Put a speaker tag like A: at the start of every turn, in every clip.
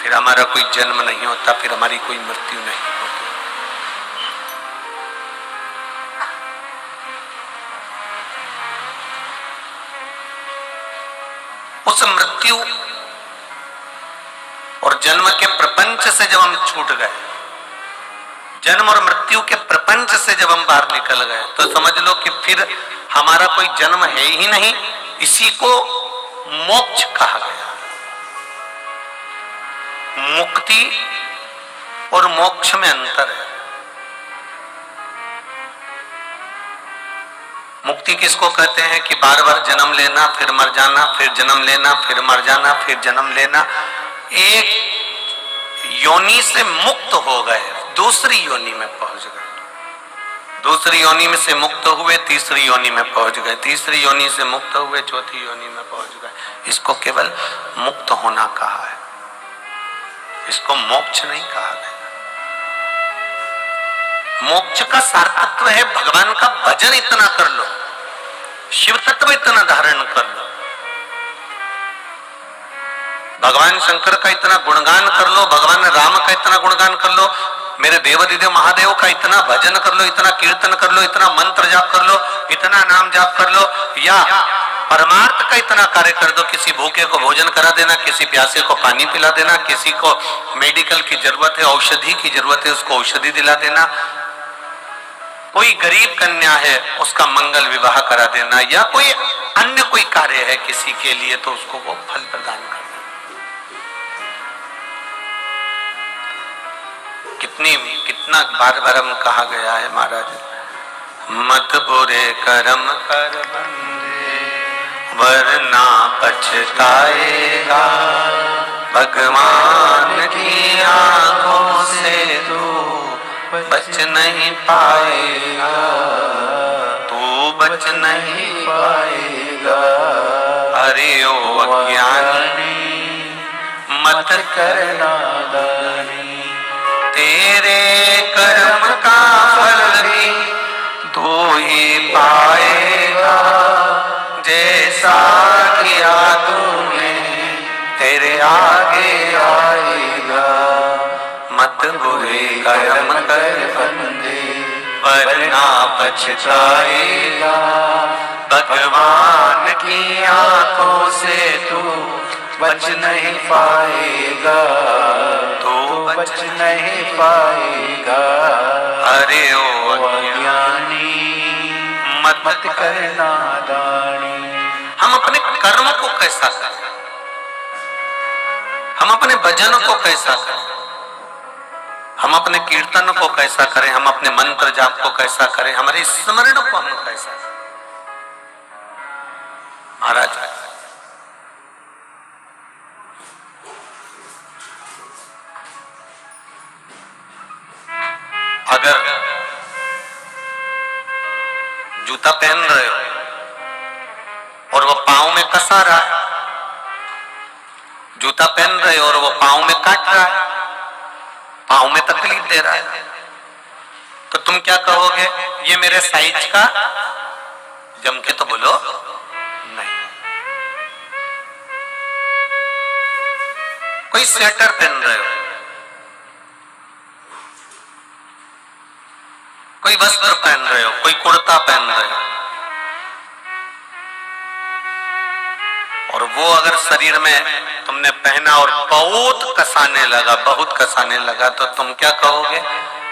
A: फिर हमारा कोई जन्म नहीं होता, फिर हमारी कोई मृत्यु नहीं होती। उस मृत्यु और जन्म के प्रपंच से जब हम छूट गए, जन्म और मृत्यु के प्रपंच से जब हम बाहर निकल गए, तो समझ लो कि फिर हमारा कोई जन्म है ही नहीं। इसी को मोक्ष कहा गया। मुक्ति और मोक्ष में अंतर है। मुक्ति किसको कहते हैं कि बार बार जन्म लेना, फिर मर जाना, फिर जन्म लेना, फिर मर जाना, फिर जन्म लेना। एक योनि से मुक्त हो गए, दूसरी योनि में पहुंच गए, दूसरी योनि में से मुक्त हुए, तीसरी योनि में पहुंच गए, तीसरी योनि से मुक्त हुए, चौथी योनि में पहुंच गए। इसको केवल मुक्त होना कहा है, इसको मोक्ष नहीं कहा गया। मोक्ष का सार्थत्व है भगवान का भजन इतना कर लो, शिव तत्व इतना धारण कर लो, भगवान शंकर का इतना गुणगान कर लो, भगवान राम का इतना गुणगान कर लो, मेरे देवाधिदेव महादेव का इतना भजन कर लो, इतना कीर्तन कर लो, इतना मंत्र जाप कर लो, इतना नाम जाप कर लो, या परमार्थ का इतना कार्य कर दो। किसी भूखे को भोजन करा देना, किसी प्यासे को पानी पिला देना, किसी को मेडिकल की जरूरत है, औषधि की जरूरत है, उसको औषधि दिला देना, कोई गरीब कन्या है उसका मंगल विवाह करा देना, या कोई अन्य कोई कार्य है किसी के लिए, तो उसको वो फल प्रदान करना। कितना बार बार हम कहा गया है महाराज, मत बुरे कर्म कर बंदे वरना पछताएगा, भगवान की आंखों से तू बच नहीं पाएगा, तू बच नहीं पाएगा। अरे ओ अज्ञानी मत करना दानी, तेरे कर्म का फल भी तू ही पाएगा, जैसा किया तूने तेरे आगे आएगा। मत बुरे कर्म कर बंदे वरना पछताएगा, भगवान की आंखों से तू बच नहीं पाएगा, तू बच नहीं पाएगा। अरे ओ अज्ञानी मत करना दानी। हम अपने कर्म को कैसा करें, हम अपने भजन को कैसा करें, हम अपने कीर्तन को कैसा करें, हम अपने मंत्र जाप को कैसा करें, हमारे स्मरण को हम कैसा करें। महाराज अगर जूता पहन रहे हो और वो पांव में कसा रहा है, जूता पहन रहे हो और वो पांव में काट रहा है, पांव में तकलीफ दे रहा है, तो तुम क्या कहोगे? ये मेरे साइज का, जम के तो बोलो नहीं। कोई स्वेटर पहन रहे हो, कोई वस्त्र पहन रहे हो, कोई कुर्ता पहन रहे हो, और वो अगर शरीर में तुमने पहना और बहुत कसाने लगा, बहुत कसाने लगा, तो तुम क्या कहोगे?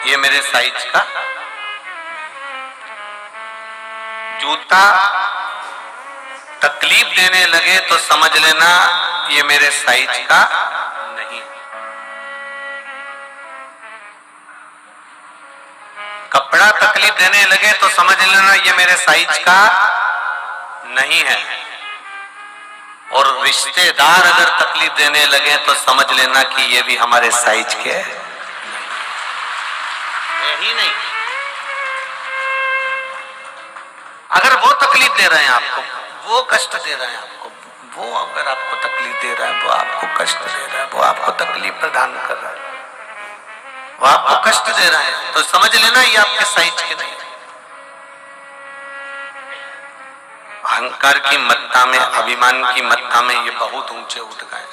A: ये मेरे साइज का। जूता तकलीफ देने लगे तो समझ लेना ये मेरे साइज का नहीं। कपड़ा तकलीफ देने लगे तो समझ लेना ये मेरे साइज का नहीं है। और रिश्तेदार अगर तकलीफ देने लगे तो समझ लेना कि ये भी हमारे साइज के यही नहीं। अगर वो तकलीफ दे रहे हैं आपको, वो कष्ट दे रहे हैं आपको, वो अगर आपको तकलीफ दे रहा है, वो आपको कष्ट दे रहा है, वो आपको तकलीफ प्रदान कर रहा है, वो आपको कष्ट दे रहा है, तो समझ लेना ये आपके साइज के नहीं। अहंकार की मत्ता में, अभिमान की मत्ता में ये बहुत ऊंचे उठ गए।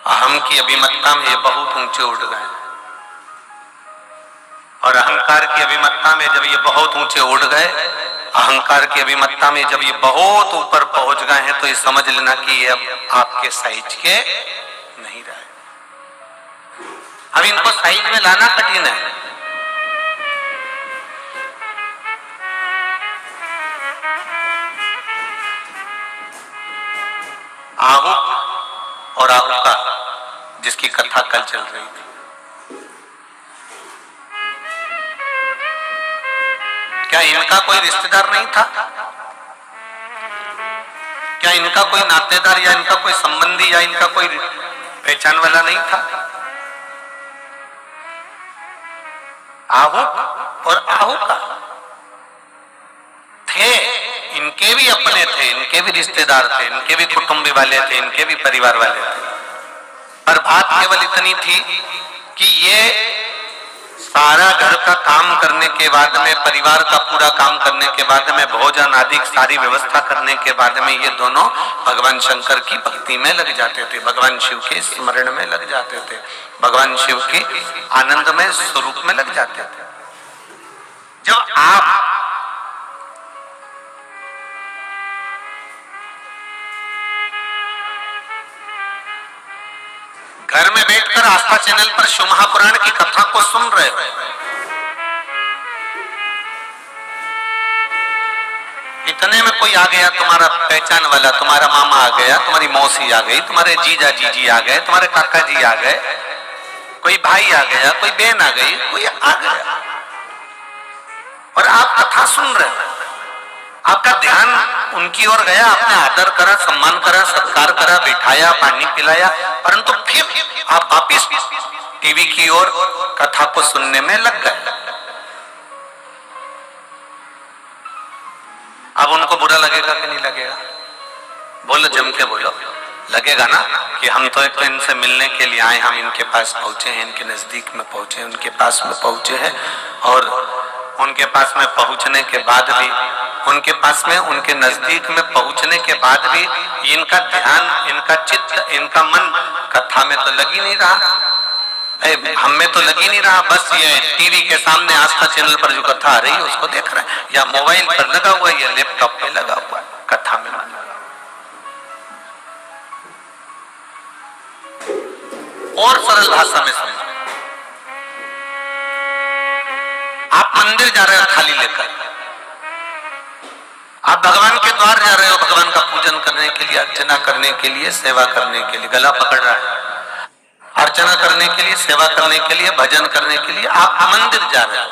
A: अहम की अभिमत्ता में ये बहुत ऊंचे उठ गए, और अहंकार की अभिमत्ता में जब ये बहुत ऊंचे उठ गए, अहंकार की अभिमत्ता में जब ये बहुत ऊपर पहुंच गए हैं, तो ये समझ लेना कि ये अब आपके साइज के नहीं रहे। अब इनको साइज में लाना कठिन है। आहूक और आहूका जिसकी कथा कल चल रही थी, क्या इनका कोई रिश्तेदार नहीं था? क्या इनका कोई नातेदार या इनका कोई संबंधी या इनका कोई पहचान वाला नहीं था? आहूक और आहूका थे, इनके भी अपने थे, इनके भी रिश्तेदार थे, इनके भी कुटुंबी वाले थे, इनके भी परिवार वाले थे। पर बात केवल इतनी थी कि ये सारा घर का काम करने के बाद में, परिवार का पूरा काम करने के बाद में, भोजन आदि सारी व्यवस्था करने के बाद में ये दोनों भगवान शंकर की भक्ति में लग जाते थे, भगवान शिव के स्मरण में लग जाते थे, भगवान शिव के आनंदमय स्वरूप में लग जाते थे। जब आप घर में बैठकर आस्था चैनल पर शिव महापुराण की कथा को सुन रहे हो, इतने में कोई आ गया तुम्हारा पहचान वाला, तुम्हारा मामा आ गया, तुम्हारी मौसी आ गई, तुम्हारे जीजा जीजी आ गए, तुम्हारे काका जी आ गए, कोई भाई आ गया, कोई बहन आ गई, कोई आ गया, और आप कथा सुन रहे हो। आपका ध्यान उनकी ओर गया, आपने आदर करा, सम्मान करा, सत्कार करा, बिठाया, पानी पिलाया, परंतु फिर आप वापिस टीवी की ओर कथा को सुनने में लग गए। अब उनको बुरा लगेगा कि नहीं लगेगा? बोलो, जम के बोलो। लगेगा ना कि हम तो एक तो इनसे मिलने के लिए आए, हम इनके पास पहुंचे हैं, इनके नजदीक में पहुंचे, उनके पास में पहुंचे हैं, और उनके पास में पहुंचने के बाद भी, उनके पास में, उनके नजदीक में पहुंचने के बाद भी इनका ध्यान, इनका चित्त, इनका मन कथा में तो लग ही नहीं रहा, हम में तो लग ही नहीं रहा। बस ये टीवी के सामने आस्था चैनल पर जो कथा आ रही है उसको देख रहे हैं, या मोबाइल पर लगा हुआ है, या लैपटॉप पे लगा हुआ है, कथा में मन लगा। और सरल भाषा में समझो, आप मंदिर जा रहे हो थाली लेकर, आप भगवान के द्वार जा रहे हो भगवान का पूजन करने के लिए, अर्चना करने के लिए, सेवा करने के लिए, गला पकड़ रहा है, अर्चना करने के लिए, सेवा करने के लिए, भजन करने के लिए आप मंदिर जा रहे हो।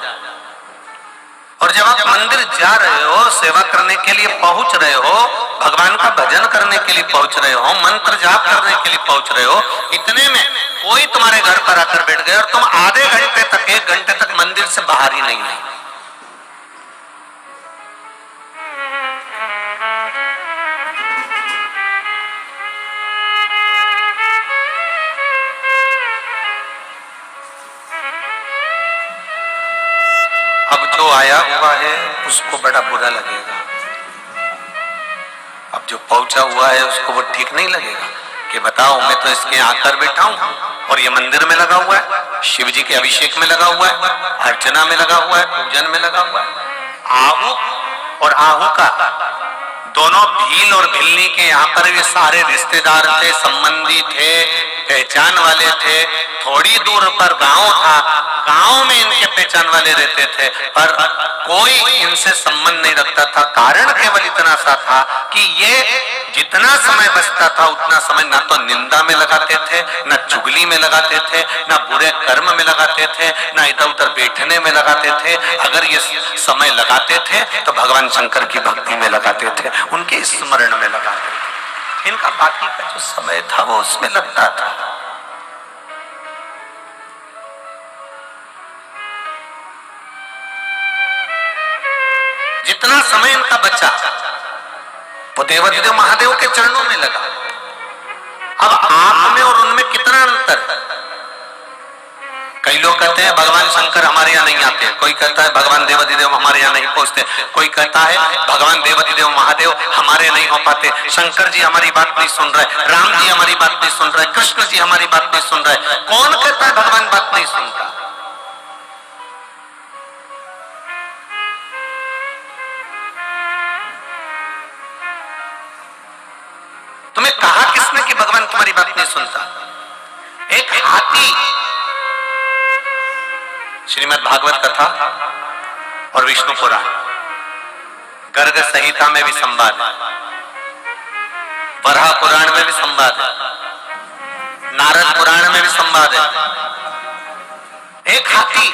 A: और जब आप मंदिर जा रहे हो, सेवा करने के लिए पहुंच रहे हो, भगवान का भजन करने के लिए पहुंच रहे हो, मंत्र जाप करने के लिए पहुंच रहे हो, इतने में कोई तुम्हारे घर पर आकर बैठ गए और तुम आधे घंटे तक, 1 घंटे तक मंदिर से बाहर ही नहीं आए। अब जो आया हुआ है उसको बड़ा बुरा लगेगा, अब जो पहुंचा हुआ है उसको वो ठीक नहीं लगेगा कि बताओ, मैं तो इसके आकर बैठा हूं और ये मंदिर में लगा हुआ है, शिव जी के अभिषेक में लगा हुआ है, अर्चना में लगा हुआ है, पूजन में लगा हुआ है। आहू और आहू का दोनों भील और भिलनी के यहाँ पर भी सारे रिश्तेदार थे, संबंधी थे, पहचान वाले थे। थोड़ी दूर पर गांव था, गांव में इनके पहचान वाले रहते थे, पर कोई इनसे संबंध नहीं रखता था। कारण केवल इतना सा था कि ये जितना समय बचता था उतना समय ना तो निंदा में लगाते थे, ना चुगली में लगाते थे, ना बुरे कर्म में लगाते थे, ना इधर उधर बैठने में लगाते थे। अगर ये समय लगाते थे तो भगवान शंकर की भक्ति में लगाते थे, उनके स्मरण में लगाते थे। इनका बाकी का जो समय था वो उसमें लगता था। जितना समय इनका बचा वो देवाधिदेव महादेव के चरणों में लगा। अब आप में और उनमें कितना अंतर है? कई लोग कहते हैं भगवान शंकर हमारे यहाँ नहीं आते, कोई कहता है भगवान देवाधिदेव हमारे यहाँ नहीं पहुंचते, कोई कहता है भगवान देवाधिदेव महादेव हमारे नहीं हो पाते, शंकर जी हमारी बात नहीं सुन रहे, राम जी हमारी बात नहीं सुन रहे, कृष्ण जी हमारी बात नहीं सुन रहा है? कौन कहता है भगवान बात नहीं सुनता? तुम्हें कहा किसने कि भगवान तुम्हारी बात नहीं सुनता? एक हाथी, श्रीमद् भागवत कथा और विष्णु पुराण, गर्ग संहिता में भी संवाद है, वराह पुराण में भी संवाद है, नारद पुराण में भी संवाद है। एक हाथी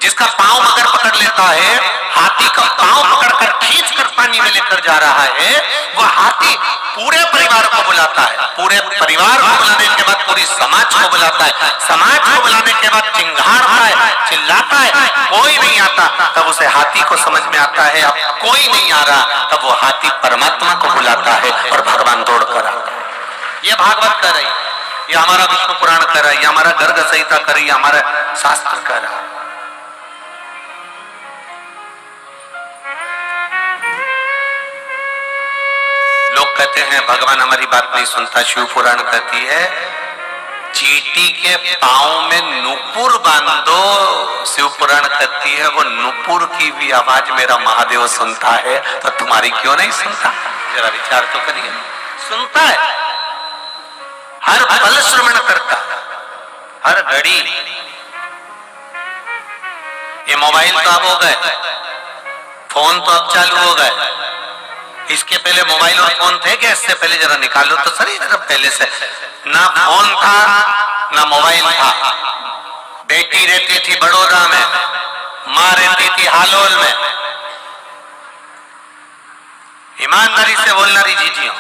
A: जिसका पांव मगर पकड़ लेता है, हाथी का पांव पकड़कर खींचकर पानी में लेकर जा रहा है, वह हाथी पूरे परिवार को बुलाता है, पूरे परिवार को बुलाने के बाद पूरी समाज को बुलाता है, समाज को बुलाने के बाद चिंगारता है, चिल्लाता है, कोई नहीं आता। तब उसे हाथी को समझ में आता है अब कोई नहीं आ रहा, तब वो हाथी परमात्मा को बुलाता है और भगवान दौड़ कर आता है। ये भागवत कर रही, ये हमारा विष्णु पुराण कर रहा है, ये हमारा गर्ग संहिता कर रही है, हमारा शास्त्र कर रहा है। लोग कहते हैं भगवान हमारी बात नहीं सुनता। शिव पुराण कहती है चींटी के पांव में नुपुर बांध दो। शिव पुराण कहती है वो नुपुर की भी आवाज मेरा महादेव सुनता है, तो तुम्हारी क्यों नहीं सुनता? जरा विचार तो करिए। सुनता है, हर पल श्रवण करता, हर घड़ी। ये मोबाइल तो अब हो गए, फोन तो अब चालू हो गए। इसके पहले मोबाइल और फोन थे क्या? इससे पहले जरा निकालो तो सही, जरा पहले से ना फोन था ना मोबाइल था। बेटी रहती थी बड़ौदा में, माँ रहती थी हालोल में। ईमानदारी से बोलना रही जी,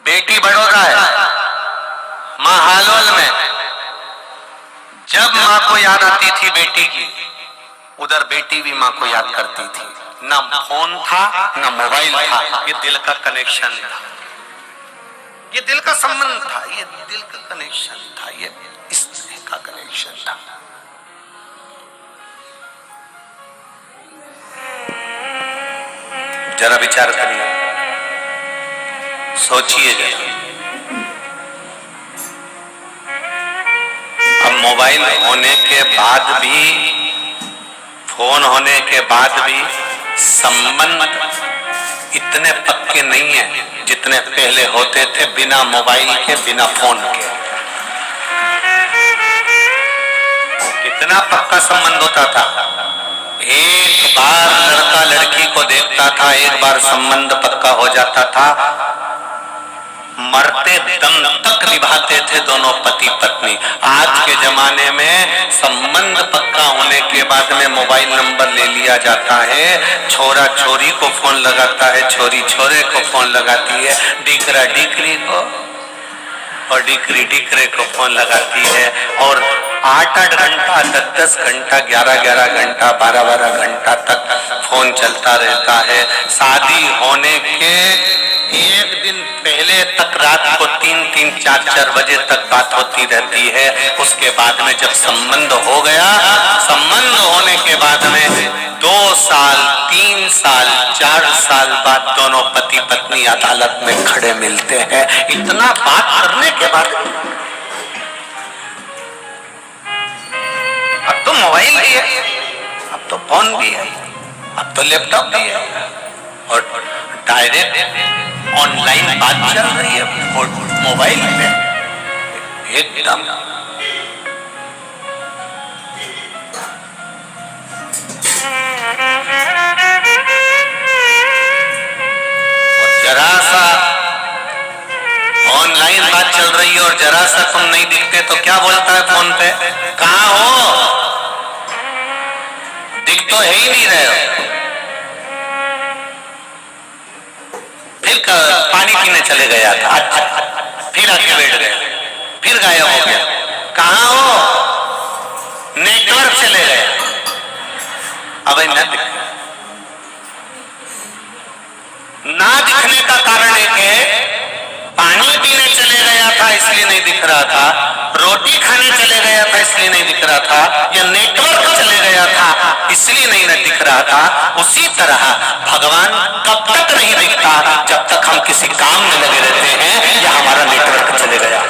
A: बेटी बड़ौदा है, माँ हालोल में। जब माँ को याद आती थी बेटी की, उधर बेटी भी माँ को याद करती थी। ना फोन था ना मोबाइल था, ये दिल का कनेक्शन था, ये दिल का संबंध था, ये दिल का कनेक्शन था, ये इस तरह का कनेक्शन था। जरा विचार करिए, सोचिए जरा। अब मोबाइल होने के बाद भी, फोन होने के बाद भी संबंध इतने पक्के नहीं है जितने पहले होते थे, बिना मोबाइल के, बिना फोन के। कितना पक्का संबंध होता था। एक बार लड़का लड़की को देखता था, एक बार संबंध पक्का हो जाता था, मरते दम तक निभाते थे दोनों पति पत्नी। आज के जमाने में संबंध पक्का होने के बाद में मोबाइल नंबर ले लिया जाता है, छोरा छोरी को फोन लगाता है, छोरी छोरे को फोन लगाती है, डिकरा डिकरी को और डिकरी डिकरे को फोन लगाती है, और 8-8 घंटा, 10-10 घंटा, 11-11 घंटा, 12-12 घंटा तक फोन चलता रहता है। शादी होने के एक दिन पहले तक रात को 3-3, 4-4 बजे तक बात होती रहती है। उसके बाद में जब संबंध हो गया, संबंध होने के बाद में 2 साल, 3 साल, 4 साल बाद दोनों पति पत्नी अदालत में खड़े मिलते हैं। इतना बात करने के बाद अब तो मोबाइल भी है, अब तो फोन भी है, अब तो लैपटॉप भी है, और डायरेक्ट ऑनलाइन बात चल रही है मोबाइल पे एकदम। और जरा सा ऑनलाइन बात चल रही है और जरा सा तुम नहीं दिखते तो क्या बोलता है फोन पे? कहाँ हो? दिख तो है ही नहीं रहे हो। फिर पानी पीने चले गया था, फिर आके बैठ गए, फिर गायब हो गया। कहाँ हो? नेटवर्क चले गए। अब ना दिखने का कारण एक है, पानी पीने चले गया था इसलिए नहीं दिख रहा था, रोटी खाने चले गया था इसलिए नहीं दिख रहा था, या नेटवर्क चले गया था इसलिए नहीं दिख रहा था। उसी तरह भगवान कब तक नहीं दिखता? जब तक हम किसी काम में लगे रहते हैं या हमारा नेटवर्क चले गया।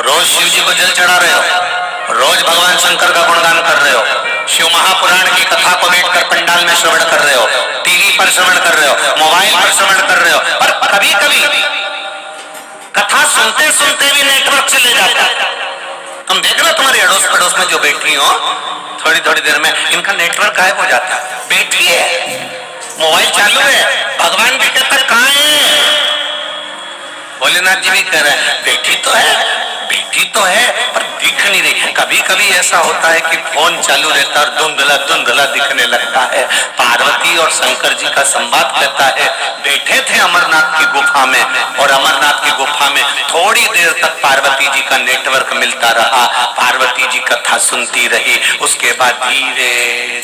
A: रोज शिव जी को जल चढ़ा रहे हो, रोज भगवान शंकर का गुणगान कर रहे हो, शिव महापुराण की कथा को बैठकर पंडाल में श्रवण कर रहे हो, टीवी पर श्रवण कर रहे हो, मोबाइल पर श्रवण कर रहे हो, पर कभी कभी कथा सुनते सुनते भी नेटवर्क चले जाता है। तुम देख लो तुम्हारे अड़ोस पड़ोस में जो बैठी हो, थोड़ी थोड़ी देर में इनका नेटवर्क गायब हो जाता है। बैठी है, मोबाइल चालू है, भगवान भी कहता है कहां है? भोलेनाथ जी भी कह रहे हैं बैठी तो है पर दिख नहीं रही। कभी कभी ऐसा होता है कि फोन चालू रहता है और धुंधला धुंधला दिखने लगता है। पार्वती और शंकर जी का संवाद कहता है बैठे थे अमरनाथ की गुफा में, और अमरनाथ की गुफा में थोड़ी देर तक पार्वती जी का नेटवर्क मिलता रहा। पार्वती जी कथा सुनती रही, उसके बाद धीरे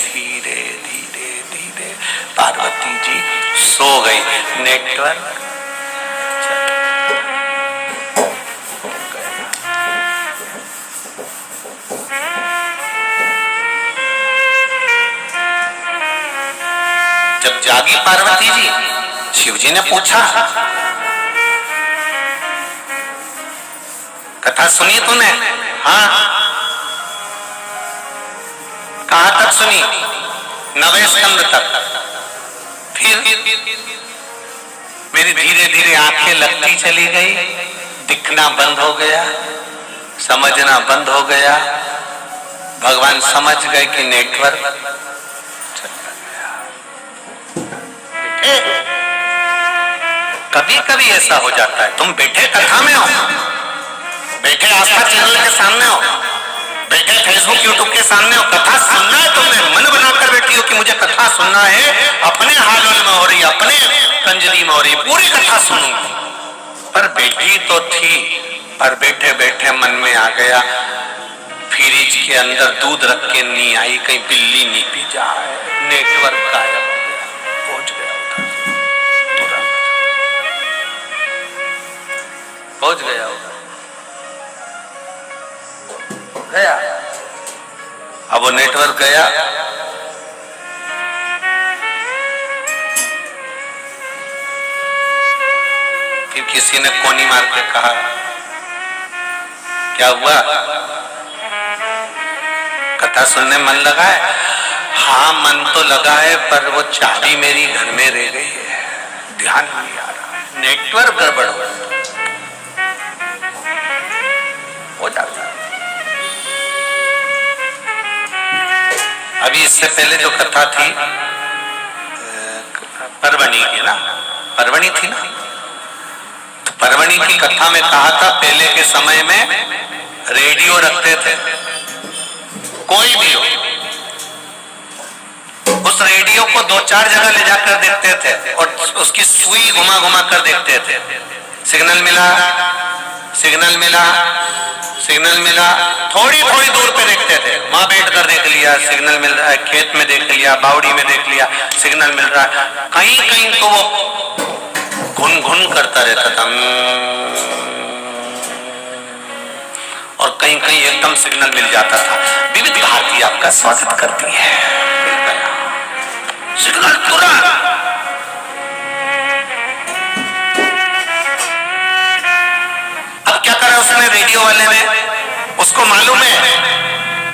A: धीरे धीरे धीरे पार्वती जी सो गई। नेटवर्क जब जागी पार्वती जी, शिव जी ने पूछा कथा सुनी तूने? हाँ। कहां तक सुनी? 9वें स्कंद तक। फिर मेरी धीरे धीरे आंखें लगती चली गई, दिखना बंद हो गया, समझना बंद हो गया। भगवान समझ गए कि नेटवर्क कभी कभी ऐसा हो जाता है। तुम बैठे कथा में हो, बैठे आस्था चैनल के सामने हो, बैठे फेसबुक यूट्यूब के सामने हो, कथा सुनना है तुमने, मन बनाकर बैठी हो कि मुझे कथा सुनना है, अपने हाल में हो रही, अपने कंजरी में हो रही, पूरी कथा सुनूंगी। पर बैठी तो थी, पर बैठे बैठे मन में आ गया फ्रिज के अंदर दूध रख के नहीं आई, कहीं बिल्ली नहीं पी जाए। नेटवर्क गायब हो गया, पहुंच गया पहुंच गया गया। अब वो नेटवर्क गया, फिर किसी ने कोनी मार के कहा क्या हुआ? कथा सुनने मन लगा है? हाँ मन तो लगा है, पर वो चाबी मेरी घर में रह गई है, ध्यान नहीं आ रहा, नेटवर्क गड़बड़ हो जाता है। अभी इससे पहले जो कथा थी परवणी की ना, परवणी थी ना, तो परवणी की कथा में कहा था पहले के समय में रेडियो रखते थे, कोई भी हो, उस रेडियो को 2-4 जगह ले जाकर देखते थे और उसकी सुई घुमा घुमा कर देखते थे। सिग्नल मिला, सिग्नल मिला, सिग्नल मिला, थोड़ी थोड़ी दूर पे देखते थे, वहां बैठ कर देख लिया सिग्नल मिल रहा है, खेत में देख लिया, बावड़ी में देख लिया सिग्नल मिल रहा है। कहीं कहीं तो वो घुन घुन करता रहता था और कहीं कहीं एकदम सिग्नल मिल जाता था। विविध भारती आपका स्वागत करती है। सिग्नल तुरंत, अब क्या करा उसने, रेडियो वाले ने, उसको मालूम है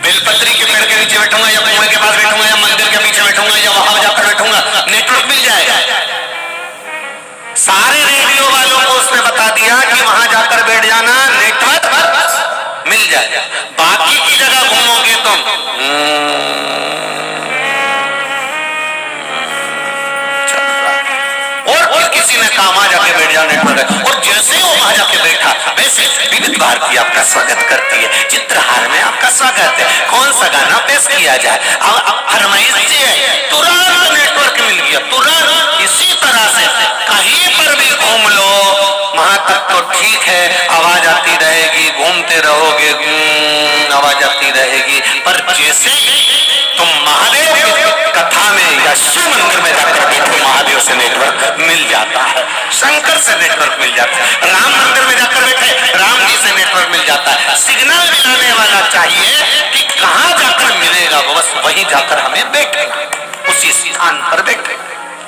A: बेलपत्री के पेड़ के नीचे बैठूंगा या कुएं के पास बैठूंगा या मंदिर के पीछे बैठूंगा या वहां जाकर बैठूंगा, नेटवर्क मिल जाएगा। सारे रेडियो वालों को उसने बता दिया कि वहां जाकर बैठ जाना, नेटवर्क मिल जाएगा। बाकी की जगह घूमोगे तुम और किसी ने कहा वहां जाके बैठ जाओ, नेटवर्क। और जैसे वो वहां जाके बैठा, वैसे विविध भारती आपका स्वागत करती है। चित्रहार में आपका स्वागत है, कौन सा गाना पेश किया जाए, अब फरमाइश है, तुरंत नेटवर्क मिल गया, तुरंत। इसी तरह से कहीं पर भी घूम लो, वहां तक तो ठीक है, आवाज आती रहेगी, घूमते रहोगे, आवाज आती रहेगी। पर जैसे तुम महादेव की कथा में या शिव मंदिर में जाकर बैठो, महादेव से नेटवर्क मिल जाता है, शंकर से नेटवर्क मिल जाता है, राम मंदिर में जाकर बैठे राम जी से नेटवर्क मिल जाता है। सिग्नल मिलाने वाला चाहिए कि कहां जाकर मिलेगा, बस वहीं जाकर हमें बैठेगा, उसी स्थान पर बैठे,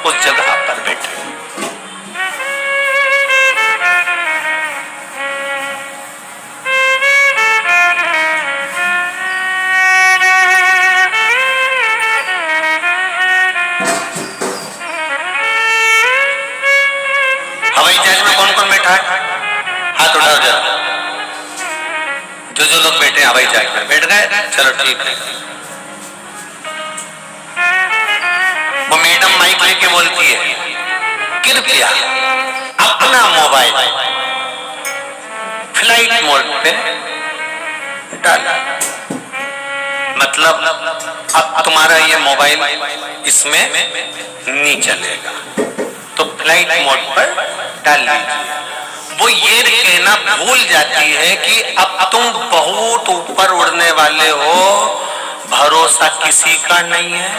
A: उस जगह पर बैठे। बैठ जाइए। बैठ गए, चलो ठीक है। वो मैडम माइक लेके बोलती है, कृपया अपना मोबाइल फ्लाइट मोड पे डाला। मतलब अब तुम्हारा ये मोबाइल इसमें नहीं चलेगा, तो फ्लाइट मोड पर डाल लीजिए। वो ये कहना भूल जाती है कि अब तुम बहुत ऊपर उड़ने वाले हो, भरोसा किसी का नहीं है।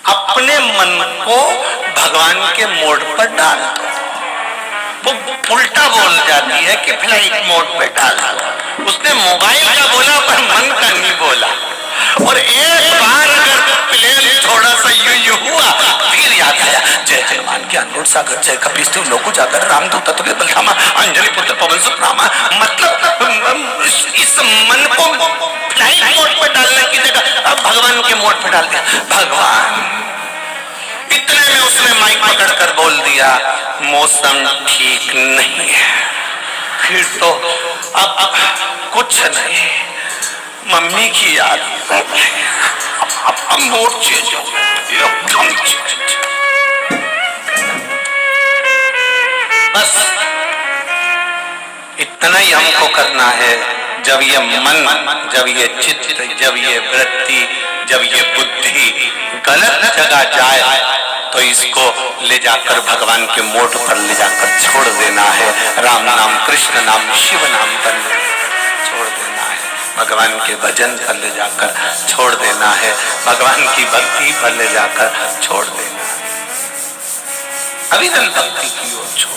A: अपने मन को भगवान के मोड पर डाल दो। वो उल्टा बोल जाती है कि फ्लाइट मोड पे डाल दो। उसने मोबाइल का बोला पर मन का नहीं बोला। और एक बार अगर प्लेन थोड़ा सा यूं हुआ, फिर याद आया जय हनुमान ज्ञान गुण सागर, जय कपीस लोको जाकर, रामदूत तत्व बलधामा, अंजलि पुत्र पवन सुत रामा। मतलब इस मन को फ्लाइट मोड पर डालने की जगह अब भगवान के मोड पर डाल दिया। भगवान, इतने में उसने माइक पकड़कर बोल दिया, मौसम ठीक नहीं है। फिर तो अब कुछ नहीं, मम्मी की याद, अब मोड चेंज हो गया। बस इतना ही हमको करना है। जब ये मन, जब ये चित्त, जब ये वृत्ति, जब ये बुद्धि गलत जगह जाए, तो इसको ले जाकर भगवान के मोड पर ले जाकर छोड़ देना है। राम नाम, कृष्ण नाम, शिव नाम पर छोड़ देना है। भगवान के भजन पर ले जाकर छोड़ देना है। भगवान की भक्ति पर ले जाकर छोड़ देना है। अविरल भक्ति की ओर छोड़।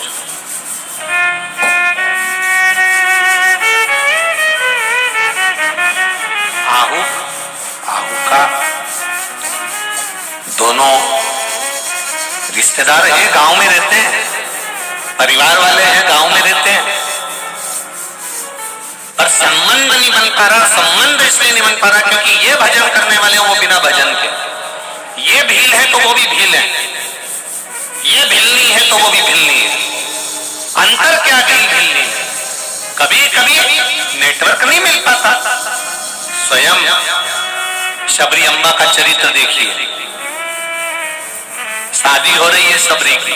A: आहू का दोनों रिश्तेदार हैं, गांव में रहते हैं, परिवार वाले हैं, गांव में रहते हैं, पर संबंध नहीं बन पा रहा। संबंध इसलिए नहीं बन पा रहा क्योंकि ये भजन करने वाले वो बिना भजन के, ये भील है तो वो भी भील है, ये भिलनी है तो वो भी भिलनी है। अंतर क्या भील भिलनी है? कभी कभी नेटवर्क नहीं मिल पाता। स्वयं शबरी अम्बा का चरित्र देखिए। शादी हो रही है शबरी की,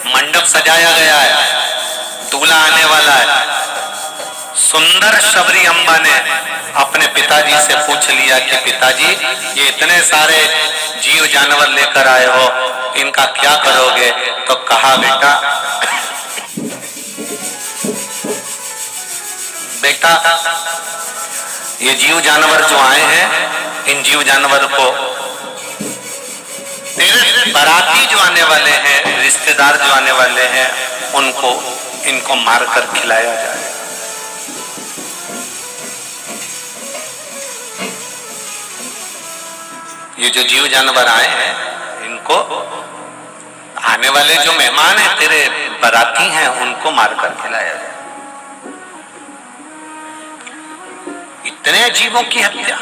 A: मंडप सजाया गया है, दूल्हा आने वाला है। सुंदर शबरी अम्बा ने अपने पिताजी से पूछ लिया कि पिताजी, ये इतने सारे जीव जानवर लेकर आए हो, इनका क्या करोगे? तो कहा बेटा ये जीव जानवर जो आए हैं, इन जीव जानवर को तेरे बाराती जो आने वाले हैं, रिश्तेदार जो आने वाले हैं, उनको इनको मारकर खिलाया जाए। ये जो जीव जानवर आए हैं, इनको आने वाले जो मेहमान हैं, तेरे बाराती हैं, उनको मारकर खिलाया जाए। इतने जीवों की हत्या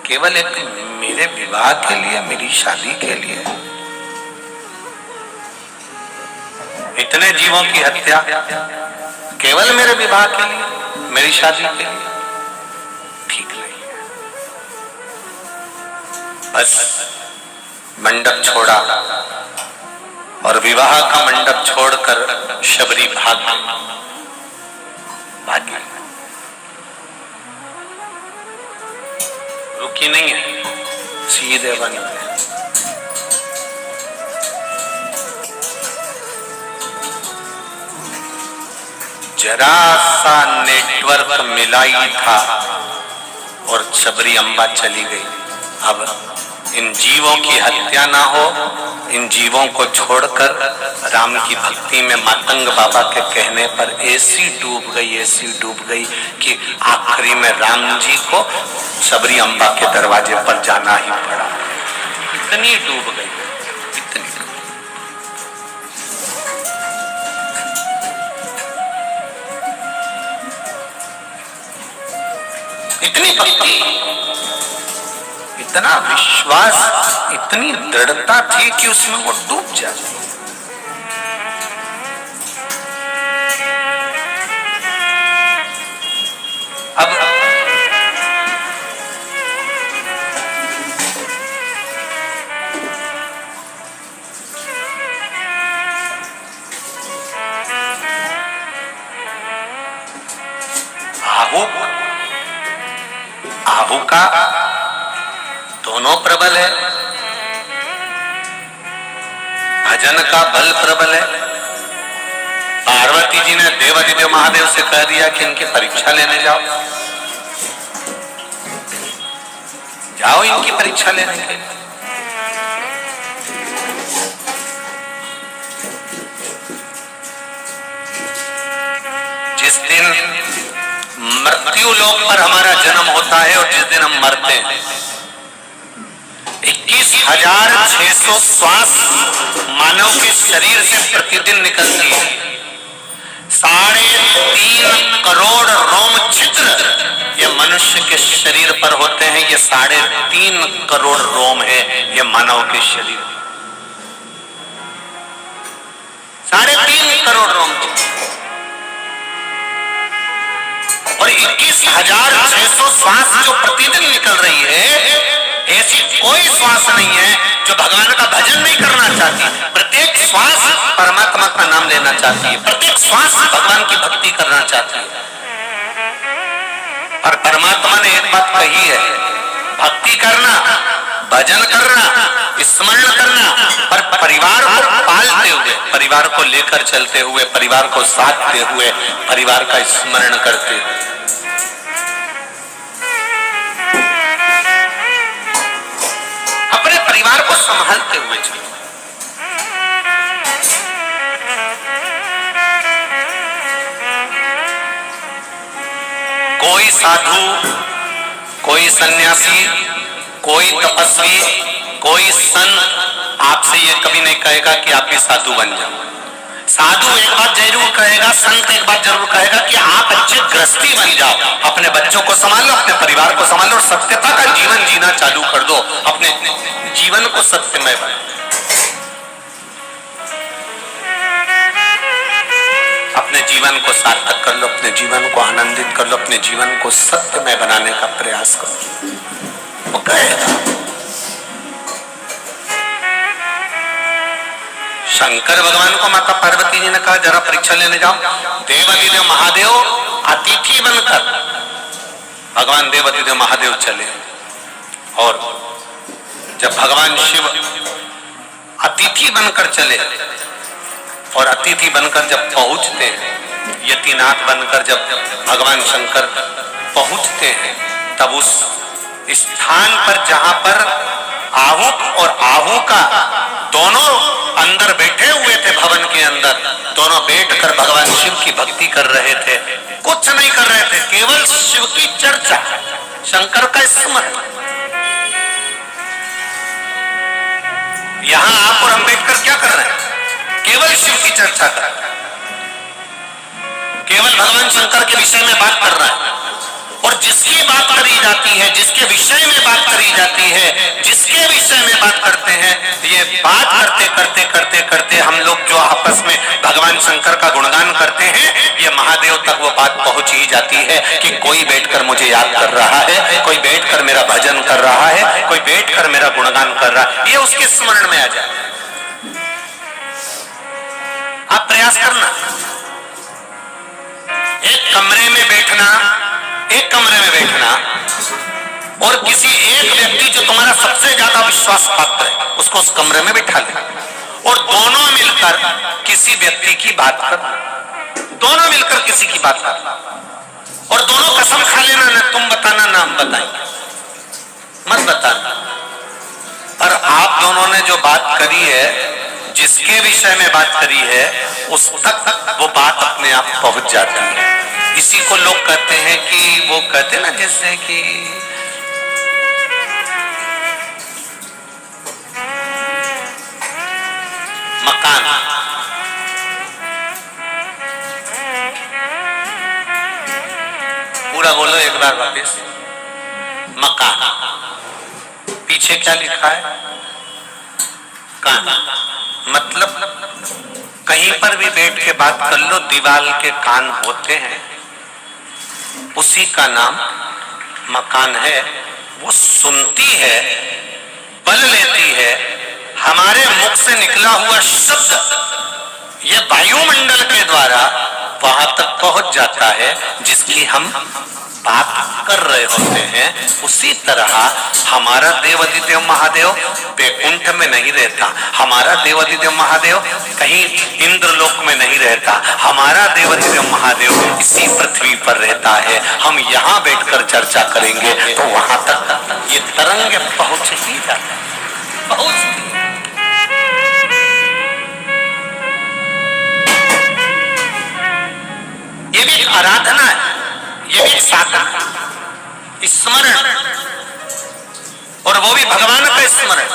A: केवल एक मेरे विवाह के लिए, मेरी शादी के लिए। इतने जीवों की हत्या केवल मेरे विवाह के लिए, मेरी शादी के लिए, ठीक नहीं है। बस मंडप छोड़ा और विवाह का मंडप छोड़कर शबरी भागी। रुकी नहीं है, सीधे बन गए। जरा सा नेटवर्क मिलाई था और शबरी अम्बा चली गई। अब इन जीवों की हत्या ना हो, इन जीवों को छोड़कर राम की भक्ति में मातंग बाबा के कहने पर ऐसी डूब गई कि आखिरी में राम जी को शबरी अम्बा के दरवाजे पर जाना ही पड़ा। इतनी डूब गई, इतनी। इतनी भक्ति, इतना विश्वास, इतनी दृढ़ता थी कि उसमें वो डूब जाती। का दोनों प्रबल है, भजन का बल प्रबल है। पार्वती जी ने देवाधिदेव महादेव से कह दिया कि इनकी परीक्षा लेने जाओ, जाओ इनकी परीक्षा लेने के। जिस दिन मृत्यु लोक पर हमारा जन्म होता है और जिस दिन हम मरते हैं, 21,600 श्वास मानव के शरीर से प्रतिदिन निकलती है। 3.5 करोड़ रोम छिद्र ये मनुष्य के शरीर पर होते हैं। ये 3.5 करोड़ रोम है ये मानव के शरीर, 3.5 करोड़ रोम। और 21,600 श्वास जो प्रतिदिन निकल रही है, ऐसी कोई श्वास नहीं है जो भगवान का भजन नहीं करना चाहती। प्रत्येक श्वास परमात्मा का नाम लेना चाहती है, प्रत्येक श्वास भगवान की भक्ति करना चाहती है। और परमात्मा ने एक बात कही है, भक्ति करना, भजन करना, स्मरण करना, पर परिवार को पालते हुए, परिवार को लेकर चलते हुए, परिवार को साधते हुए, परिवार का स्मरण करते हुए। अपने परिवार को संभालते हुए चलो। कोई साधु, कोई सन्यासी, कोई तपस्वी, कोई संत आपसे ये कभी नहीं कहेगा कि आप भी साधु बन जाओ। साधु एक बात जरूर कहेगा, संत एक बात जरूर कहेगा कि आप अच्छे गृहस्थी बन जाओ, अपने बच्चों को संभालो, अपने परिवार को संभालो और सत्यता का जीवन जीना चालू कर दो, अपने जीवन को सत्यमय बनाओ। अपने जीवन को सार्थक कर लो, अपने जीवन को आनंदित कर लो, अपने जीवन को सत्यमय बनाने का प्रयास करो। वो कहेगा। शंकर भगवान को माता पार्वती जी ने कहा जरा परीक्षा लेने जाओ। देवाधिदेव महादेव अतिथि बनकर भगवान देवाधिदेव महादेव चले, और जब भगवान शिव अतिथि बनकर चले और अतिथि बनकर जब पहुंचते हैं, यतिनाथ बनकर जब भगवान शंकर पहुंचते हैं, तब उस स्थान पर जहां पर आहुक और आहू का दोनों अंदर बैठे हुए थे, भवन के अंदर दोनों बैठकर भगवान शिव की भक्ति कर रहे थे। कुछ नहीं कर रहे थे, केवल शिव की चर्चा, शंकर का स्मरण। यहां आप और हम बैठकर क्या कर रहे हैं? केवल शिव की चर्चा कर रहे हैं, केवल भगवान शंकर के विषय में बात कर रहा है। और जिसकी बात करी जाती है, जिसके विषय में बात करी जाती है, जिसके विषय में बात करते हैं, ये बात करते करते करते करते हम लोग जो आपस में भगवान शंकर का गुणगान करते हैं, ये महादेव तक वो बात पहुंच ही जाती है कि कोई बैठकर मुझे याद कर रहा है, कोई बैठकर मेरा भजन कर रहा है, कोई बैठकर मेरा गुणगान कर रहा है। ये उसके स्मरण में आ जाए। आप प्रयास करना, एक कमरे में बैठना, एक कमरे में बैठना और किसी एक व्यक्ति जो तुम्हारा सबसे ज्यादा विश्वास पात्र है उसको उस कमरे में बिठा लेना और दोनों मिलकर किसी व्यक्ति की बात करना, दोनों मिलकर किसी की बात करना और दोनों कसम खा लेना, ना तुम बताना ना हम बताएंगे, मत बताना। पर आप दोनों ने जो बात करी है, जिसके विषय में बात करी है, उस तक वो बात अपने आप पहुंच जाती है। इसी को लोग कहते हैं कि वो कहते हैं ना, जैसे कि मकान, पूरा बोलो एक बार वापस। मकान, पीछे क्या लिखा है? कान। मतलब कहीं पर भी बैठ के बात कर लो, दीवार के कान होते हैं, उसी का नाम मकान है। वो सुनती है, बल लेती है, हमारे मुख से निकला हुआ शब्द ये वायुमंडल के द्वारा वहां तक पहुंच जाता है जिसकी हम बात कर रहे होते हैं, उसी तरह हमारा देवाधिदेव महादेव वैकुंठ में नहीं रहता, हमारा देवाधिदेव महादेव कहीं इंद्रलोक में नहीं रहता, हमारा देवाधिदेव महादेव इसी पृथ्वी पर रहता है। हम यहाँ बैठकर चर्चा करेंगे तो वहां तक ये तरंग पहुंच ही जाता, पहुंचती। ये भी एक आराधना है, ये भी एक साधना, स्मरण, और वो भी भगवान का स्मरण।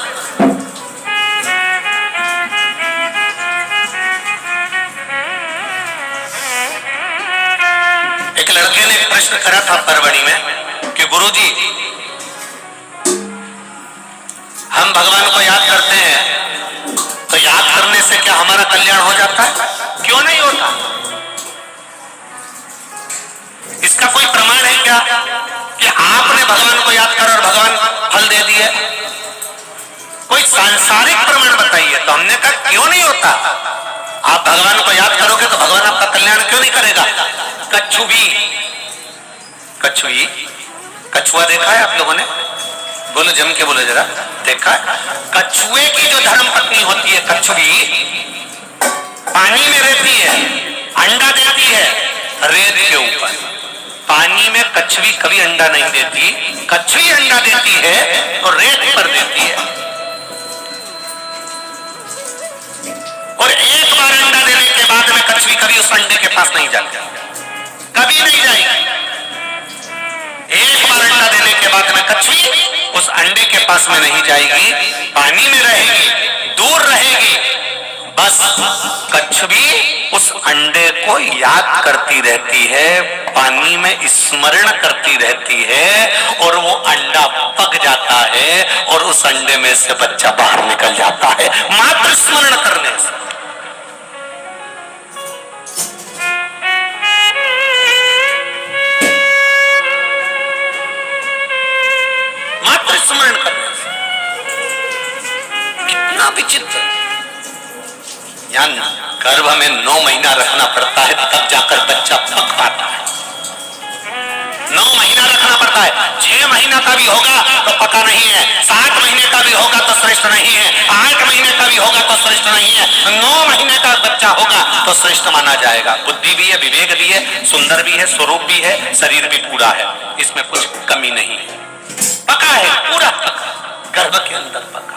A: एक लड़के ने प्रश्न करा था परवड़ी में कि गुरुजी, हम भगवान को याद करते हैं तो याद करने से क्या हमारा कल्याण हो जाता है? क्यों नहीं होता? इसका कोई प्रमाण है क्या कि आपने भगवान को याद कर और भगवान फल दे दिए? कोई सांसारिक प्रमाण बताइए। तो हमने कहा क्यों नहीं होता? आप भगवान को याद करोगे तो भगवान आपका कल्याण क्यों नहीं करेगा? कछुआ देखा है आप लोगों ने? बोलो, जम के बोलो जरा, देखा है? कछुए की जो धर्म पत्नी होती है कछुई, पानी में रहती है, अंडा देती है रेत के ऊपर। पानी में कछुई कभी अंडा नहीं देती, कछुई अंडा देती है तो रेत पर देती है। और एक बार अंडा देने के बाद में कछुई कभी उस अंडे के पास नहीं जाती, कभी नहीं जाएगी। एक बार अंडा देने के बाद में कछुई उस अंडे के पास में नहीं जाएगी, पानी में रहेगी, दूर रहेगी। बस कछुई उस अंडे को याद करती रहती है, पानी में स्मरण करती रहती है, और वो अंडा पक जाता है और उस अंडे में से बच्चा बाहर निकल जाता है, मात्र स्मरण करने से। मात्र स्मरण करने से। कितना विचित्र। यानी गर्भ में 9 महीना रखना पड़ता है तब जाकर बच्चा पक पाता है। 9 महीना रखना पड़ता है। 6 महीना का भी होगा तो पका नहीं है, 7 महीने का भी होगा तो श्रेष्ठ नहीं है, 8 महीने का भी होगा तो श्रेष्ठ नहीं है, 9 महीने का बच्चा होगा तो श्रेष्ठ माना जाएगा। बुद्धि भी है, विवेक भी है, सुंदर भी है, स्वरूप भी है, शरीर भी पूरा है, इसमें कुछ कमी नहीं है। पका है, पूरा पका, गर्भ के अंदर पका।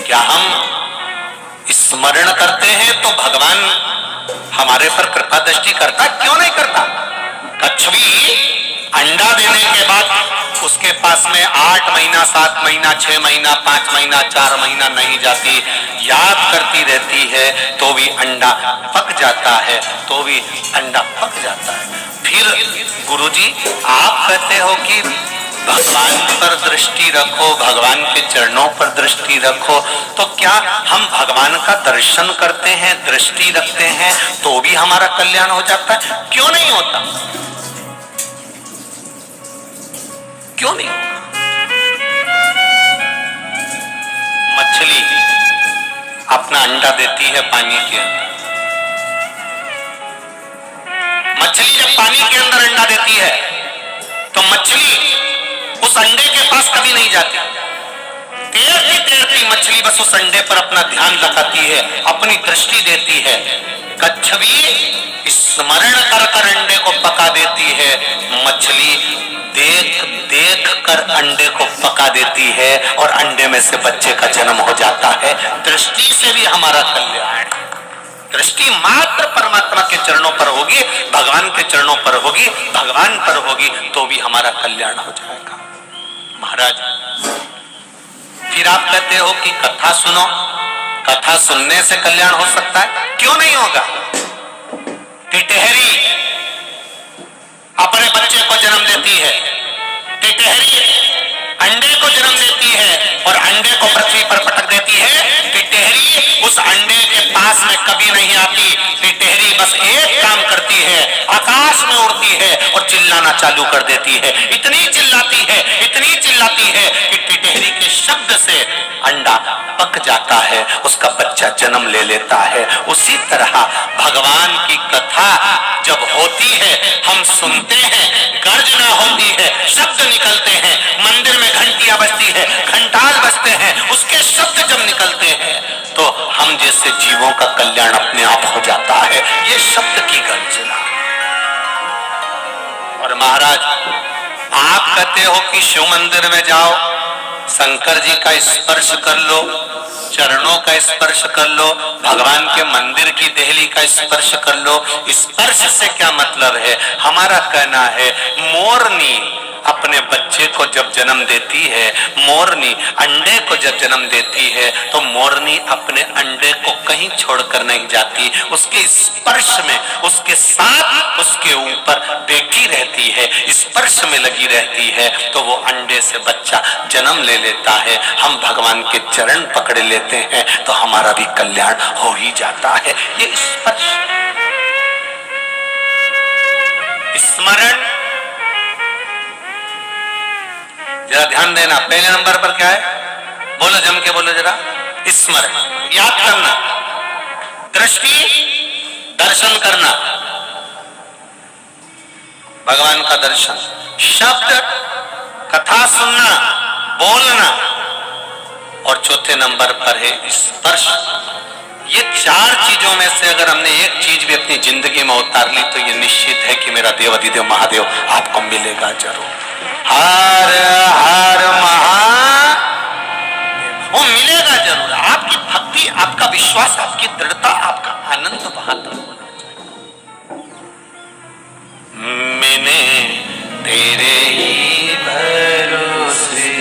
A: क्या हम स्मरण करते हैं तो भगवान हमारे पर कृपा दृष्टि करता? क्यों नहीं करता? कछुई अंडा देने के बाद उसके पास में 8 महीना, 7 महीना, 6 महीना, 5 महीना, 4 महीना नहीं जाती, याद करती रहती है तो भी अंडा पक जाता है, तो भी अंडा पक जाता है। फिर गुरुजी आप कहते हो कि भगवान पर दृष्टि रखो, भगवान के चरणों पर दृष्टि रखो, तो क्या हम भगवान का दर्शन करते हैं, दृष्टि रखते हैं तो भी हमारा कल्याण हो जाता है? क्यों नहीं होता? क्यों नहीं होता? मछली अपना अंडा देती है पानी के अंदर। मछली जब पानी के अंदर अंडा देती है तो मछली उस अंडे के पास कभी नहीं जाती, तैरती तैरती मछली बस उस अंडे पर अपना ध्यान लगाती है, अपनी दृष्टि देती है। कछुई स्मरण कर कर अंडे को पका देती है, मछली देख देख कर अंडे को पका देती है और अंडे में से बच्चे का जन्म हो जाता है। दृष्टि से भी हमारा कल्याण। दृष्टि मात्र परमात्मा के चरणों पर होगी, भगवान के चरणों पर होगी, भगवान पर होगी तो भी हमारा कल्याण हो जाएगा। महाराज, फिर आप कहते हो कि कथा सुनो, कथा सुनने से कल्याण हो सकता है? क्यों नहीं होगा? टिटहरी अपने बच्चे को जन्म देती है, टिटहरी अंडे को जन्म देती है और अंडे को पृथ्वी पर पटक देती है। टिटहरी उस अंडे के पास में कभी नहीं आती, टिटहरी बस एक काम करती है, आकाश में उड़ती है और चिल्लाना चालू कर देती है। इतनी चिल्लाती है, इतनी चिल्लाती है कि टिटहरी के शब्द से अंडा पक जाता है, उसका बच्चा जन्म ले लेता है। उसी तरह भगवान की कथा जब होती है, हम सुनते हैं, गर्जना होती है, शब्द निकलते हैं, मंदिर में घंटियां बजती है, घंटाल बजते हैं, उसके शब्द जब निकलते हैं तो हम जैसे जीवों का कल्याण अपने आप हो जाता है। ये शब्द की गर्जना। और महाराज, आप कहते हो कि शिव मंदिर में जाओ, शंकर जी का स्पर्श कर लो, चरणों का स्पर्श कर लो, भगवान के मंदिर की देहली का स्पर्श कर लो। स्पर्श से क्या मतलब है? हमारा कहना है, मोरनी अपने बच्चे को जब जन्म देती है, मोरनी अंडे को जब जन्म देती है, तो मोरनी अपने अंडे को कहीं छोड़कर नहीं जाती, उसके स्पर्श में, उसके साथ, उसके ऊपर बैठी रहती है, स्पर्श में लगी रहती है, तो वो अंडे से बच्चा जन्म ले लेता है। हम भगवान के चरण पकड़ लेते हैं तो हमारा भी कल्याण हो ही जाता है। ये स्पर्श, स्मरण, जरा ध्यान देना। पहले नंबर पर क्या है? बोलो, जम के बोलो जरा। स्मरण, याद करना। दृष्टि, दर्शन करना, भगवान का दर्शन। शब्द, कथा सुनना, बोलना। और चौथे नंबर पर है स्पर्श। ये चार चीजों में से अगर हमने एक चीज भी अपनी जिंदगी में उतार ली तो ये निश्चित है कि मेरा देवाधिदेव महादेव आपको मिलेगा जरूर। हर हर महा, वो मिलेगा जरूर। आपकी भक्ति, आपका विश्वास, आपकी दृढ़ता, आपका आनंद वहां तक होना चाहिए। मैंने तेरे ही भरोसे,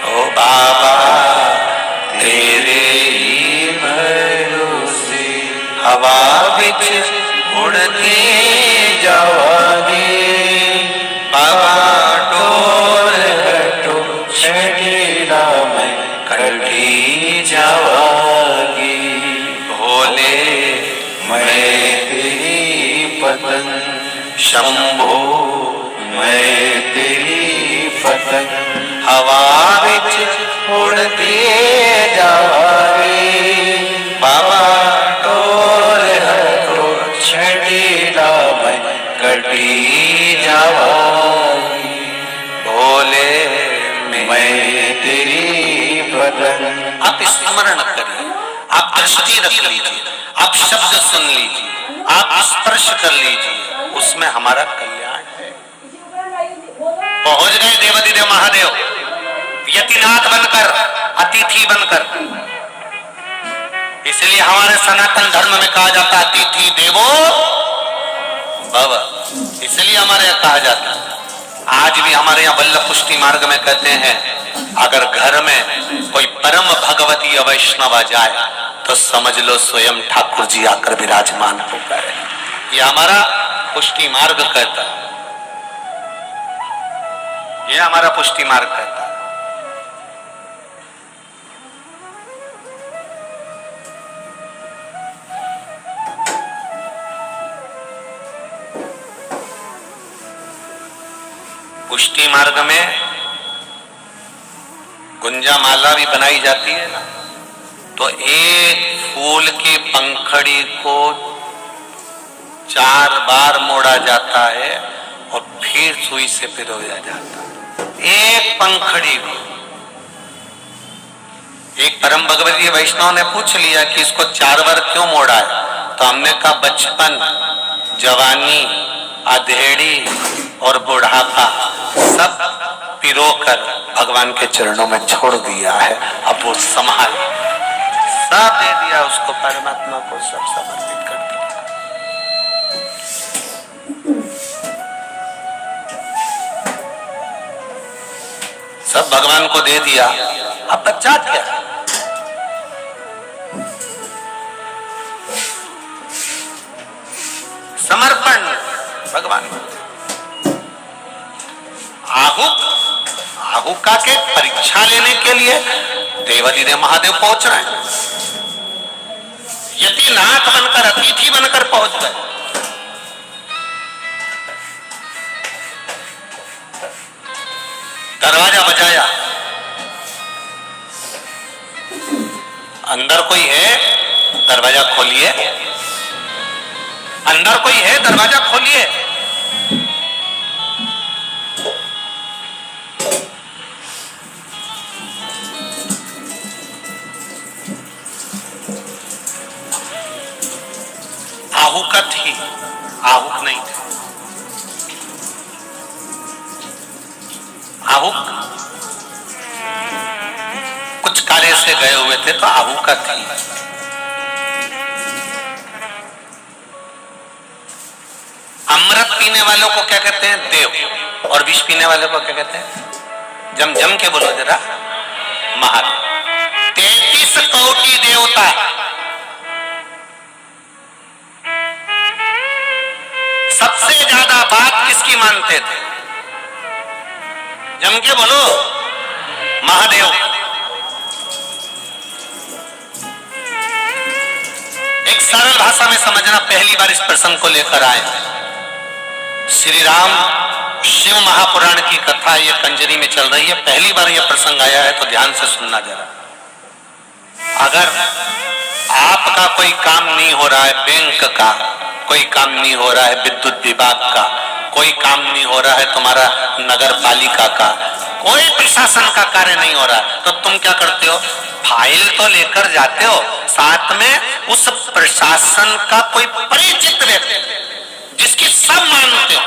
A: ओ बाबा तेरे ही भरोसे, हवा बिच उड़ते जाओगे बाबा, डोर हटो छठीला में कटी जाओगी। भोले मैं तेरी पतंग, शंभो मैं तेरी पतंग, हवा बिच उड़ते जाओगे बाबा, डोर हटो छठीला में कटी जाओगी। भोले मैं तेरी पतंग। आप स्मरण करिए, आप दृष्टि रख लीजिए, आप शब्द सुन लीजिए, आप स्पर्श कर लीजिए, उसमें हमारा कल्याण है। पहुंच गए देवाधिदेव महादेव यतिनाथ बनकर, अतिथि बनकर। इसलिए हमारे सनातन धर्म में कहा जाता है अतिथि देवो भव। इसलिए हमारे यहाँ कहा जाता है, आज भी हमारे यहाँ वल्लभ पुष्टि मार्ग में कहते हैं, अगर घर में कोई परम भगवती वैष्णव आ जाए तो समझ लो स्वयं ठाकुर जी आकर विराजमान हो गए। ये हमारा पुष्टि मार्ग कहता है, ये हमारा पुष्टि मार्ग कहता है। पुष्टि मार्ग में गुंजा माला भी बनाई जाती है ना, तो एक फूल की पंखड़ी को 4 बार मोड़ा जाता है और फिर सुई से पिरोया जाता है। एक पंखड़ी को। एक परम भगवती वैष्णव ने पूछ लिया कि इसको 4 बार क्यों मोड़ा है? तो हमने कहा बचपन, जवानी, अधेड़ी और बुढ़ापा सब पिरोकर भगवान के चरणों में छोड़ दिया है। अब वो संभाल, सब दे दिया उसको, परमात्मा को सब समर्पित कर दिया। सब भगवान को दे दिया, अब बच्चा क्या? समर्पण भगवान। आहुका के परीक्षा लेने के लिए देवाधिदेव महादेव पहुंच रहे हैं। यतिनाथ बनकर, अतिथि बनकर पहुंच गए। दरवाजा बजाया, अंदर कोई है, दरवाजा खोलिए। अंदर कोई है, दरवाजा खोलिए। आहुकत ही, आहुक नहीं थे। आहुक कुछ कार्य से गए हुए थे तो आहुकत ही। अमृत पीने वालों को क्या कहते हैं? देव। और विष पीने वालों को क्या कहते हैं? जम जम के बोलो जरा, महादेव। 33 कोटि देवता, सबसे ज्यादा बात किसकी मानते थे? जम के बोलो, महादेव। एक सरल भाषा में समझना, पहली बार इस प्रसंग को लेकर आए। श्री राम शिव महापुराण की कथा ये कंजरी में चल रही है, पहली बार यह प्रसंग आया है तो ध्यान से सुनना जरा। अगर आपका कोई काम नहीं हो रहा है, बैंक का कोई काम नहीं हो रहा है, विद्युत विभाग का कोई काम नहीं हो रहा है, तुम्हारा नगर पालिका का कोई प्रशासन का कार्य नहीं हो रहा है, तो तुम क्या करते हो? फाइल तो लेकर जाते हो, साथ में उस प्रशासन का कोई परिचित व्यक्ति जिसकी सब मानते हो,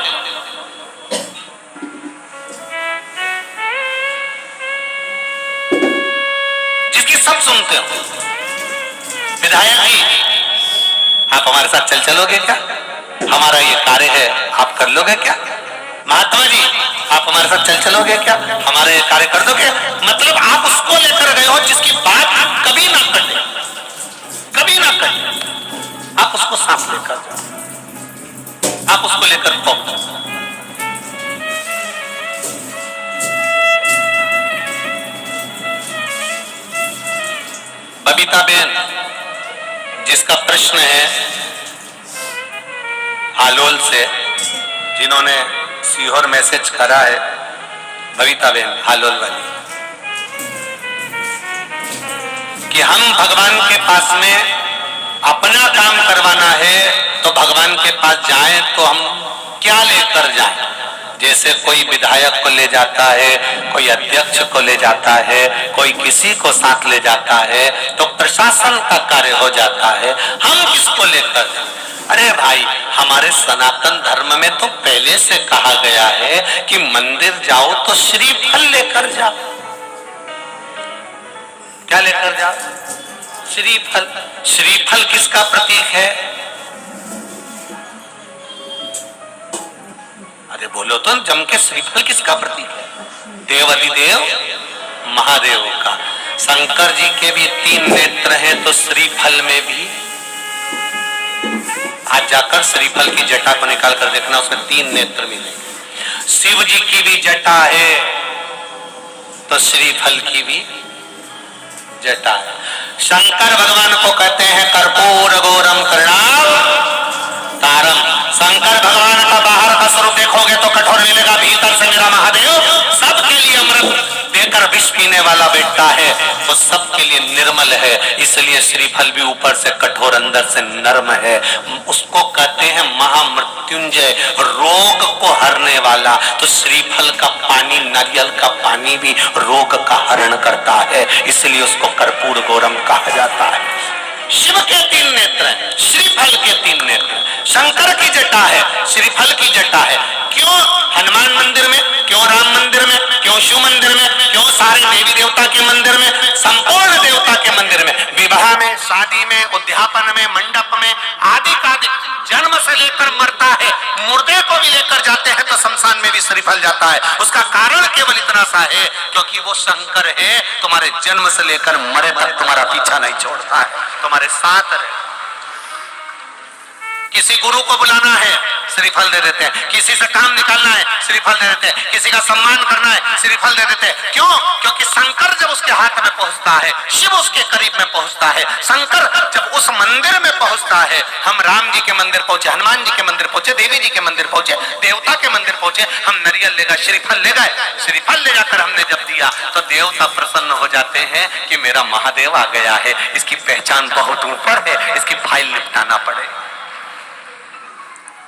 A: जिसकी सब सुनते हो। विधायक जी, आप हमारे साथ चलोगे क्या? हमारा ये कार्य है, आप कर लोगे क्या? महात्मा जी, आप हमारे साथ चलोगे क्या? हमारा ये कार्य कर दोगे? मतलब आप उसको लेकर गए हो जिसकी बात कभी ना कटे, कभी ना कटे। आप उसको साथ लेकर जाओ, आप उसको लेकर पहुंचो। बबीता बेन, जिसका प्रश्न है हालोल से, जिन्होंने सीहोर मैसेज करा है, बबीता बेन हालोल वाली, कि हम भगवान के पास में अपना काम करवाना है तो भगवान के पास जाएं तो हम क्या लेकर जाएं? जैसे कोई विधायक को ले जाता है, कोई अध्यक्ष को ले जाता है, कोई किसी को साथ ले जाता है तो प्रशासन का कार्य हो जाता है, हम किसको लेकर जाएं? अरे भाई, हमारे सनातन धर्म में तो पहले से कहा गया है कि मंदिर जाओ तो श्रीफल लेकर जाओ। क्या लेकर जाओ? श्रीफल। श्रीफल किसका प्रतीक है? अरे बोलो तो जम के, श्रीफल किसका प्रतीक है? देवाधिदेव महादेव का। शंकर जी के भी 3 नेत्र हैं तो श्रीफल में भी, आज जाकर श्रीफल की जटा को निकाल कर देखना, उसमें 3 नेत्र मिलेंगे। शिव जी की भी जटा है तो श्रीफल की भी जटा है। शंकर भगवान को कहते हैं कर्पूर गौरम करुणाम तारम। शंकर भगवान का बाहर का स्वरूप देखोगे तो कठोर मिलेगा, भीतर से मेरा महादेव सबके लिए अमृत देकर विष पीने वाला बेटा है, वो सबके लिए निर्मल है, इसलिए श्रीफल भी ऊपर से कठोर अंदर से नर्म है। उसको कहते हैं महामृत्युंजय, रोग को हरने वाला। तो श्रीफल का पानी, नारियल का पानी भी रोग का हरण करता है, इसलिए उसको कर्पूर गौरम कहा जाता है। शिव के 3 नेत्र हैं, श्रीफल के 3 नेत्र। शंकर की जटा है, श्रीफल की जटा है। क्यों हनुमान मंदिर में, क्यों राम मंदिर में, क्यों शिव मंदिर में, क्यों सारे देवी देवता के मंदिर में, संपूर्ण देवता के मंदिर में, विवाह में, शादी में, उद्यापन में, मंडप में, आदि कादि, जन्म से लेकर मरता है, मुर्दे को भी लेकर जाते हैं तो शमशान में भी श्रीफल जाता है। उसका कारण केवल इतना सा है क्योंकि वो शंकर है, तुम्हारे जन्म से लेकर मरे तक तुम्हारा पीछा नहीं छोड़ता है, तुम्हारे साथ रहे। किसी गुरु को बुलाना है, श्रीफल दे देते हैं। किसी से काम निकालना है, श्रीफल दे देते हैं। किसी का सम्मान करना है, श्रीफल दे देते हैं। क्यों? क्योंकि शंकर जब उसके हाथ में पहुंचता है, शिव उसके करीब में पहुंचता है। शंकर जब उस मंदिर में पहुंचता है, हम राम जी के मंदिर पहुंचे, हनुमान जी के मंदिर पहुंचे, देवी जी के मंदिर पहुंचे, देवता के मंदिर पहुंचे, हम नारियल ले गए, श्रीफल ले गए। श्रीफल ले जाकर हमने जब दिया तो देवता प्रसन्न हो जाते हैं कि मेरा महादेव आ गया है, इसकी पहचान बहुत ऊपर है, इसकी फाइल निपटाना पड़ेगा।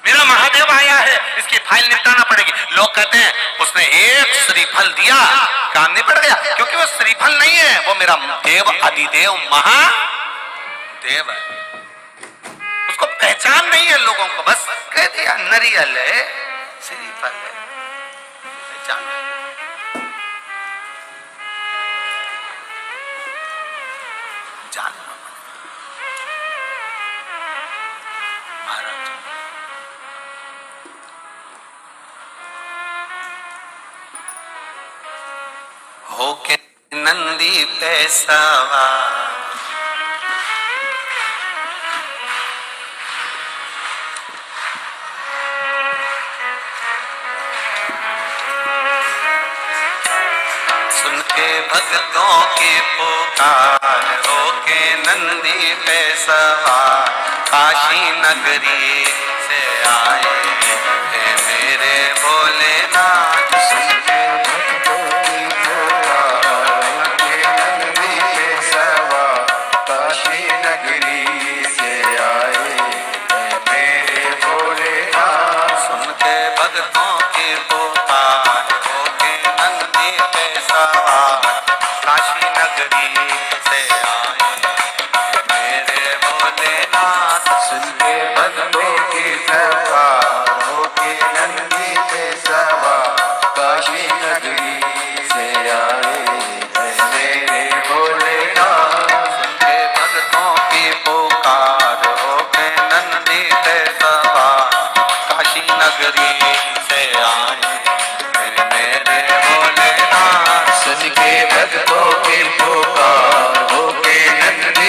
A: मेरा महादेव आया है, इसकी फाइल निपटाना पड़ेगी। लोग कहते हैं उसने एक श्रीफल दिया, काम निपट गया। क्योंकि वो श्रीफल नहीं है, वो मेरा देव अधिदेव महादेव है। उसको पहचान नहीं है लोगों को, बस कह दिया नारियल है, श्रीफल है, पहचान जानना महाराज। होके नंदी पे सवार, सुन के भक्तों की पुकार, होके नंदी पे सवार, काशी नगरी से आए हैं मेरे भोलेनाथ। सुन के भक्तों की नगरी से आए हैं मेरे भोलेनाथ। सुन के भक्तों की पुकार, होके नंदी पे सवार, काशी नगरी से आए हैं मेरे भोलेनाथ। सुन के भक्तों की पुकार, होके नंदी पे सवार, काशी नगरी से आए हैं मेरे भोलेनाथ। पुकार होके नंदी पे सवार, काशी नगरी से आए मेरे भोलेनाथ। सुन के भक्तों की पुकार, होके नंदी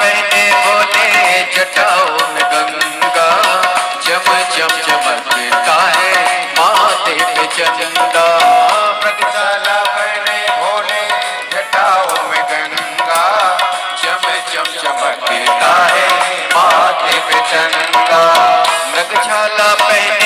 B: पहने भोले जटाओं में गंगा, चम चम चमकता है माथे पे चंदा।
C: व्रतशाला पहने भोले जटाओं में गंगा,
B: चम चम चमकता है माथे पे चंदा। नगछाला पहने